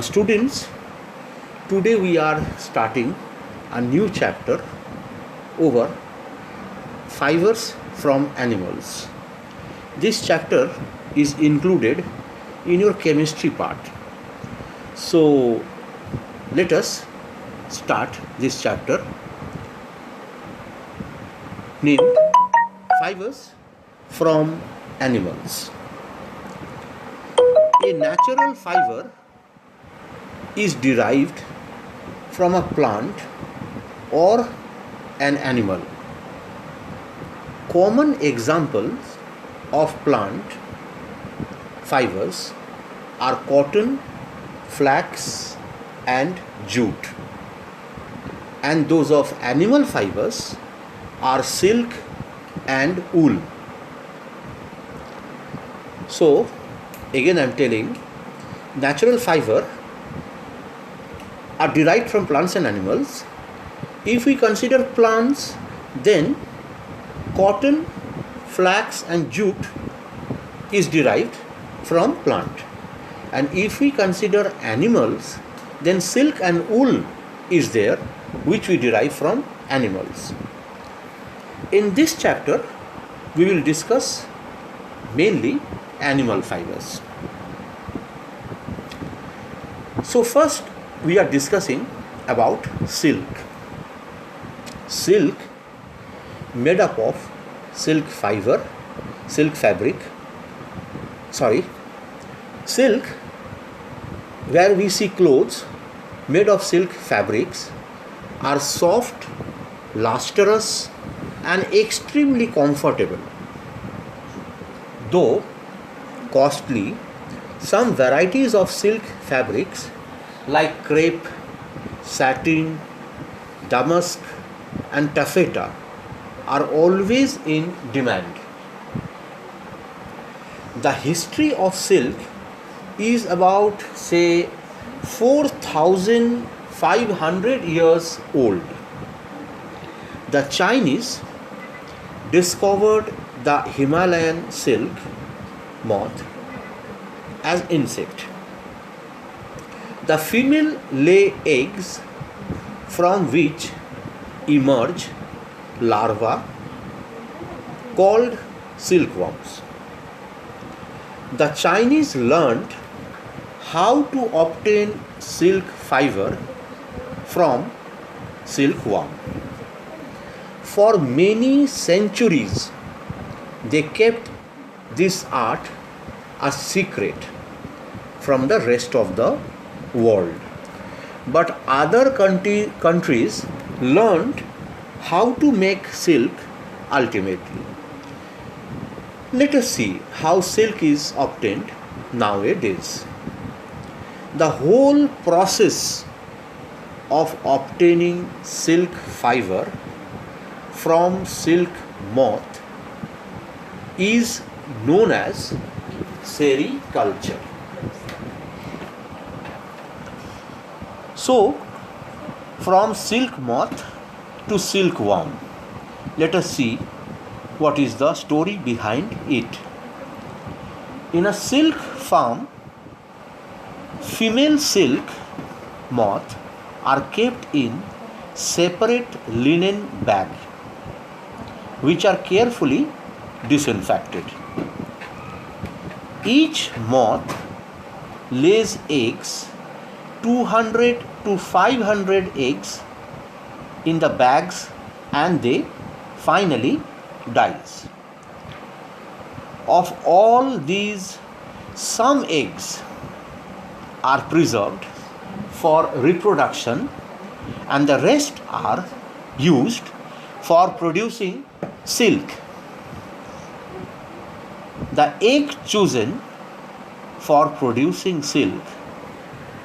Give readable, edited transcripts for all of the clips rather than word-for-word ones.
Students, today we are starting a new chapter over fibers from animals. This chapter is included in your chemistry part. So, let us start this chapter named Fibers from Animals. A natural fiber is derived from a plant or an animal. Common examples of plant fibers are cotton, flax, and jute. And those of animal fibers are silk and wool. So, again I am telling, natural fiber are derived from plants and animals. If we consider plants, then cotton, flax and jute is derived from plant. And if we consider animals, then silk and wool is there, which we derive from animals. In this chapter, we will discuss mainly animal fibers. So first, we are discussing about silk. Silk made up of silk fabric, silk where we see clothes made of silk fabrics are soft, lustrous and extremely comfortable. Though costly, some varieties of silk fabrics like crepe, satin, damask and taffeta are always in demand. The history of silk is about, say, 4,500 years old. The Chinese discovered the Himalayan silk moth as insect. The female lay eggs from which emerge larvae called silkworms. The Chinese learned how to obtain silk fiber from silkworm. For many centuries, they kept this art a secret from the rest of the world. But other countries learned how to make silk ultimately. Let us see how silk is obtained nowadays. The whole process of obtaining silk fiber from silk moth is known as sericulture. So, from silk moth to silkworm, let us see what is the story behind it. In a silk farm, female silk moth are kept in separate linen bag, which are carefully disinfected. Each moth lays eggs, 200 to 500 eggs in the bags, and they finally dies. Of all these, some eggs are preserved for reproduction and the rest are used for producing silk. The egg chosen for producing silk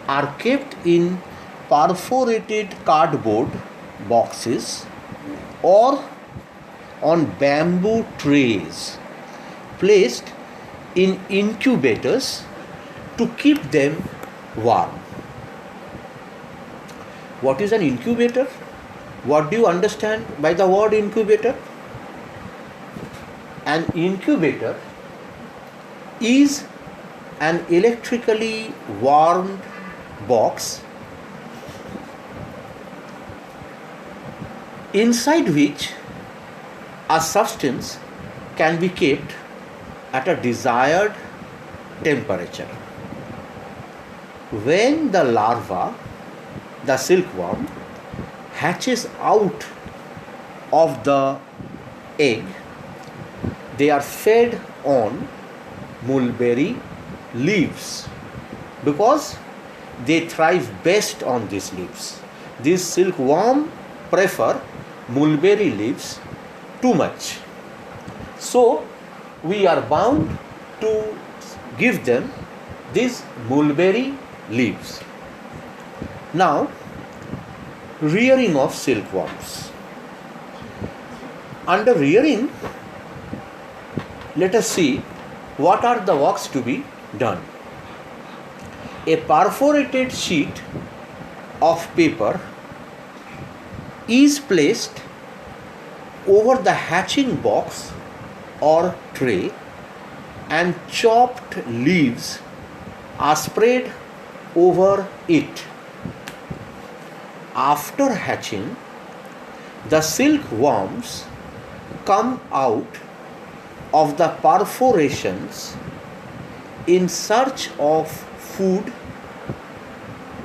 are kept in perforated cardboard boxes or on bamboo trays placed in incubators to keep them warm. What is an incubator? What do you understand by the word incubator? An incubator is an electrically warmed box inside which a substance can be kept at a desired temperature. When the larva, the silkworm, hatches out of the egg, they are fed on mulberry leaves because they thrive best on these leaves. These silkworm prefer mulberry leaves too much. So we are bound to give them these mulberry leaves. Now, rearing of silkworms. Under rearing, let us see what are the works to be done. A perforated sheet of paper is placed over the hatching box or tray, and chopped leaves are spread over it. After hatching, the silkworms come out of the perforations in search of food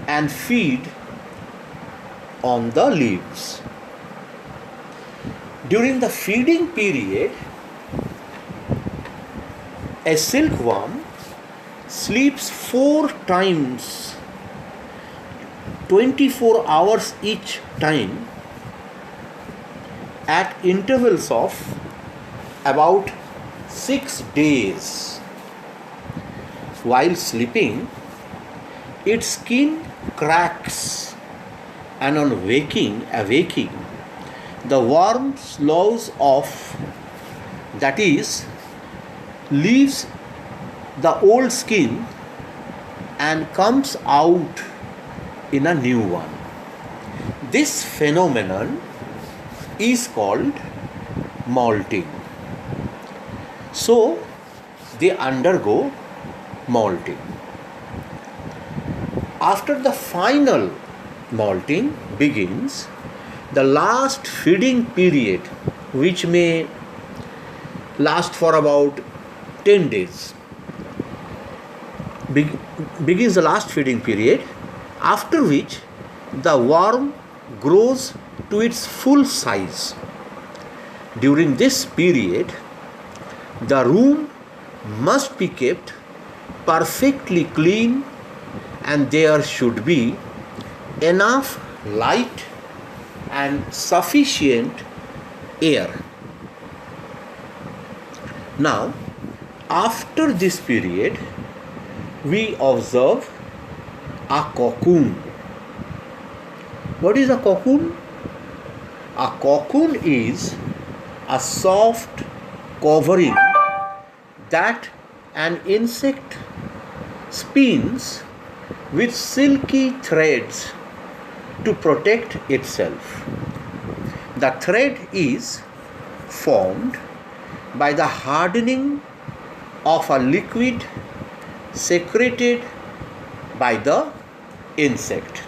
and feed on the leaves. During the feeding period, a silkworm sleeps 4 times, 24 hours each time, at intervals of about 6 days. While sleeping, its skin cracks, and on awaking, the worm slows off, that is, leaves the old skin and comes out in a new one. This phenomenon is called molting. So they undergo molting. After the final molting begins, the last feeding period, which may last for about 10 days, begins the last feeding period, after which the worm grows to its full size. During this period, the room must be kept perfectly clean, and there should be enough light and sufficient air. Now, after this period, we observe a cocoon. What is a cocoon? A cocoon is a soft covering that an insect spins with silky threads to protect itself. The thread is formed by the hardening of a liquid secreted by the insect.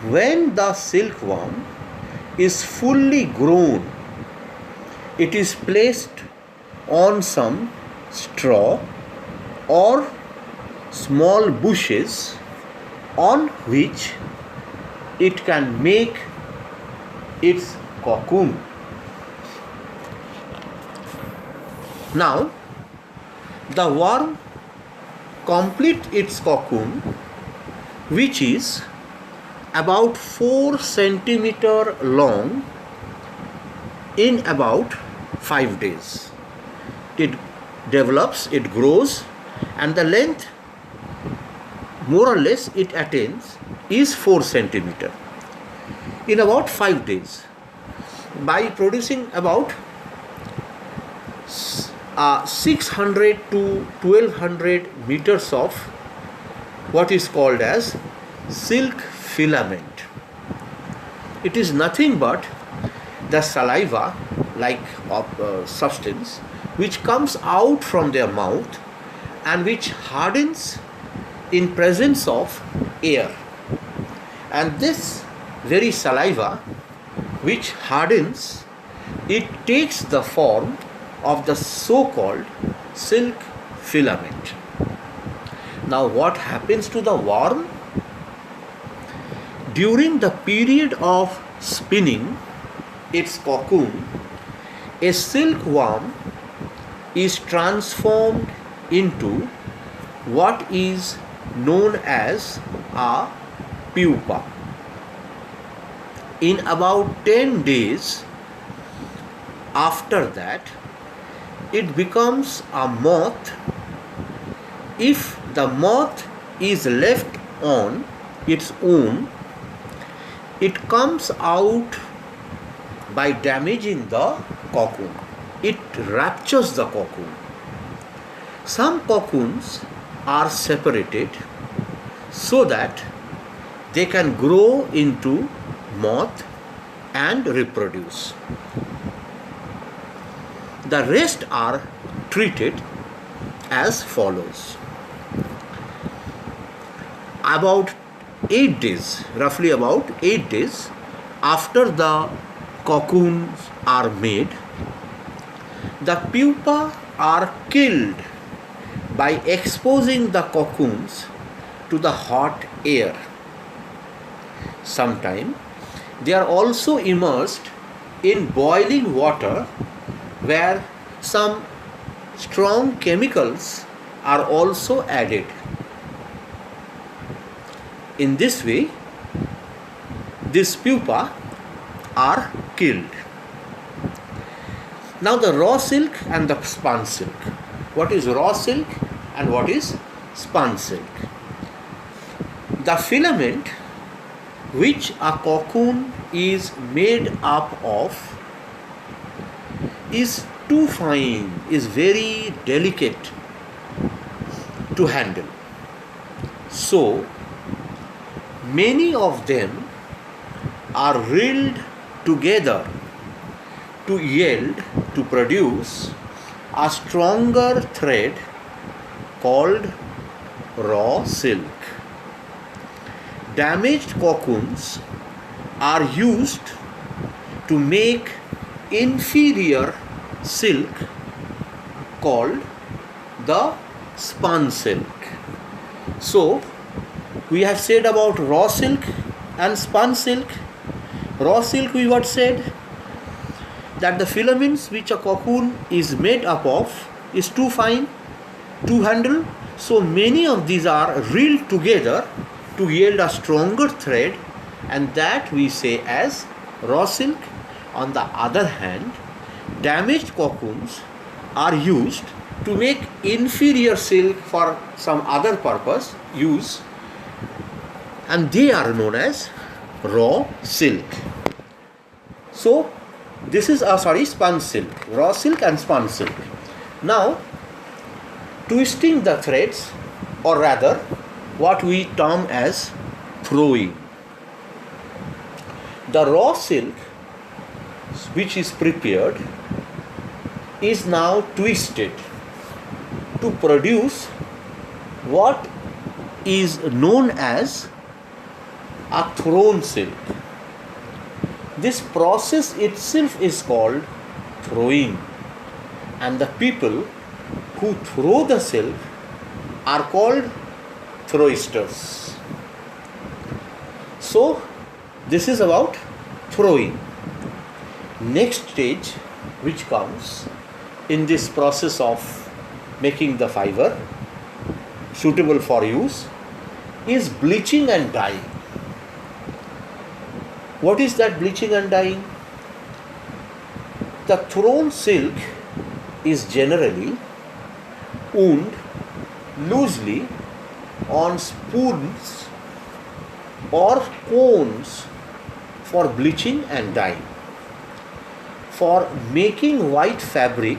When the silkworm is fully grown, it is placed on some straw or small bushes on which it can make its cocoon. Now, the worm completes its cocoon, which is about 4 centimeters long, in about 5 days. It develops, it grows, and the length more or less it attains is 4 centimeters in about 5 days, by producing about 600 to 1200 meters of what is called as silk filament. It is nothing but the saliva like substance which comes out from their mouth and which hardens in presence of air, and this very saliva which hardens, it takes the form of the so-called silk filament. Now what happens to the worm? During the period of spinning its cocoon, a silkworm is transformed into what is known as a pupa. In about 10 days after that, it becomes a moth. If the moth is left on its own, it comes out by damaging the cocoon. It ruptures the cocoon. Some cocoons are separated so that they can grow into moth and reproduce. The rest are treated as follows. Roughly about 8 days after the cocoons are made, the pupa are killed by exposing the cocoons to the hot air. Sometimes they are also immersed in boiling water where some strong chemicals are also added. In this way, these pupa are killed. Now the raw silk and the spun silk. What is raw silk and what is spun silk? The filament which a cocoon is made up of is too fine, is very delicate to handle. So many of them are reeled together to yield, to produce a stronger thread called raw silk. Damaged cocoons are used to make inferior silk called the spun silk. So we have said about raw silk and spun silk. Raw silk, we what said that the filaments which a cocoon is made up of is too fine to handle, so many of these are reeled together to yield a stronger thread, and that we say as raw silk. On the other hand, damaged cocoons are used to make inferior silk for some other purpose use, and they are known as raw silk. So this is spun silk, raw silk and spun silk. Now twisting the threads, or rather what we term as throwing. The raw silk which is prepared is now twisted to produce what is known as a thrown silk. This process itself is called throwing, and the people who throw the silk are called throwisters. So this is about throwing. Next stage which comes in this process of making the fiber suitable for use is bleaching and dyeing. What is that bleaching and dyeing? The thrown silk is generally wound loosely on spoons or cones for bleaching and dyeing. For making white fabric,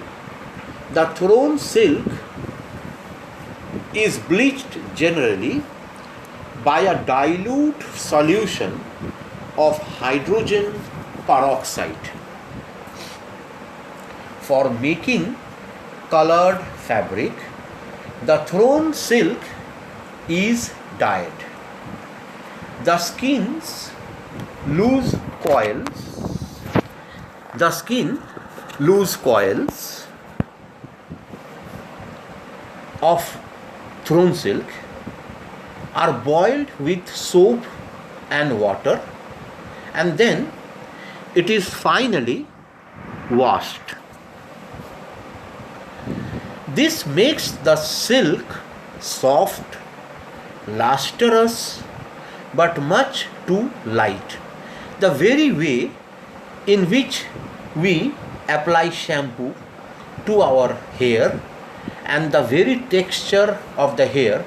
the thrown silk is bleached generally by a dilute solution of hydrogen peroxide. For making colored fabric, the thrown silk is dyed. The skins lose coils. The skin lose coils of thrown silk are boiled with soap and water, and then it is finally washed. This makes the silk soft, lustrous, but much too light. The very way in which we apply shampoo to our hair and the very texture of the hair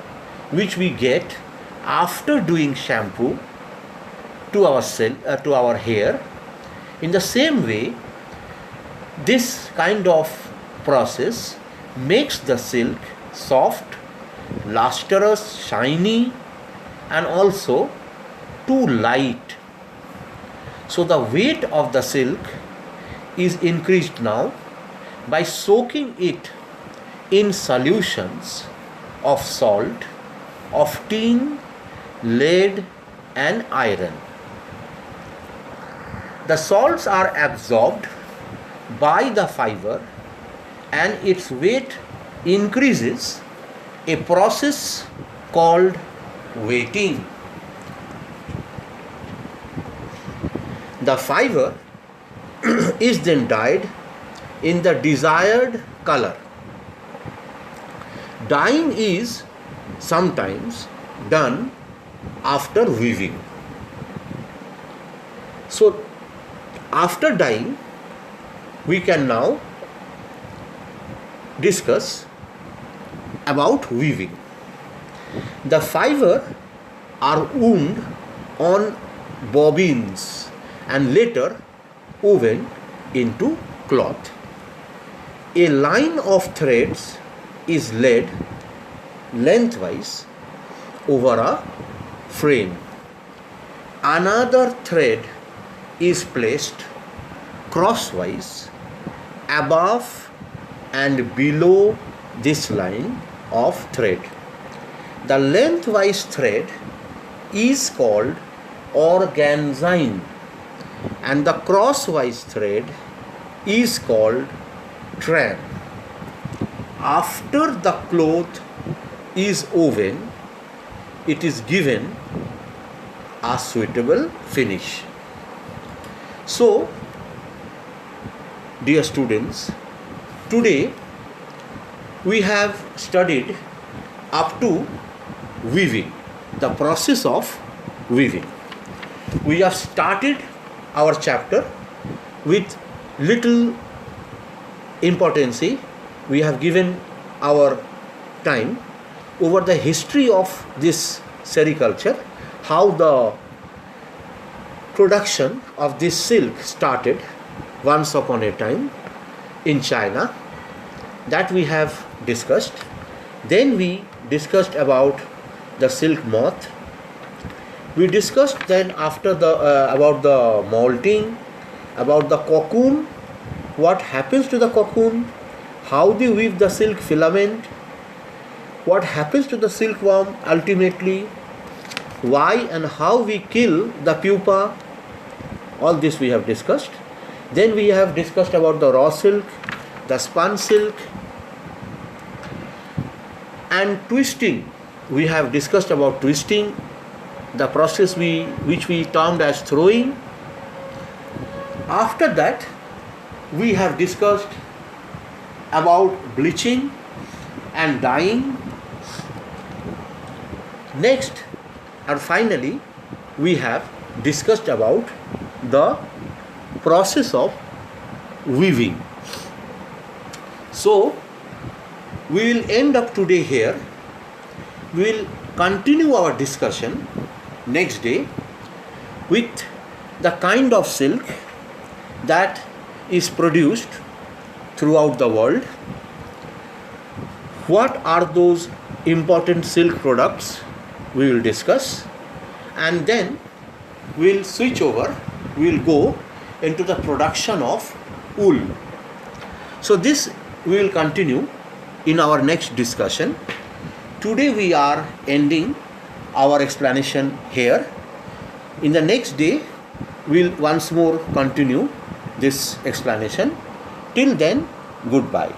which we get after doing shampoo to our hair, in the same way this kind of process makes the silk soft, lustrous, shiny, and also too light. So the weight of the silk is increased now by soaking it in solutions of salt, of tin, lead, and iron. The salts are absorbed by the fiber and its weight increases, a process called weighting. The fiber is then dyed in the desired color. Dyeing is sometimes done after weaving. So after dyeing, we can now discuss about weaving. The fiber are wound on bobbins and later woven into cloth. A line of threads is laid lengthwise over a frame. Another thread is placed crosswise above and below this line of thread. The lengthwise thread is called organzine and the crosswise thread is called tram. After the cloth is woven, it is given a suitable finish. So, dear students, today we have studied up to weaving, the process of weaving. We have started our chapter with little importance. We have given our time over the history of this sericulture, how the production of this silk started once upon a time in China. That we have discussed. Then we discussed about the silk moth. We discussed then after about the molting, about the cocoon, what happens to the cocoon, how they weave the silk filament, what happens to the silkworm ultimately, why and how we kill the pupa. All this we have discussed. Then we have discussed about the raw silk, the spun silk, and twisting. We have discussed about twisting, the process which we termed as throwing. After that, we have discussed about bleaching and dyeing. Next and finally, we have discussed about the process of weaving. So, we will end up today here. We will continue our discussion next day with the kind of silk that is produced throughout the world. What are those important silk products we will discuss, and then we will switch over, we will go into the production of wool. So this we will continue in our next discussion. today we are ending our explanation here. In the next day, we'll once more continue this explanation. Till then, goodbye.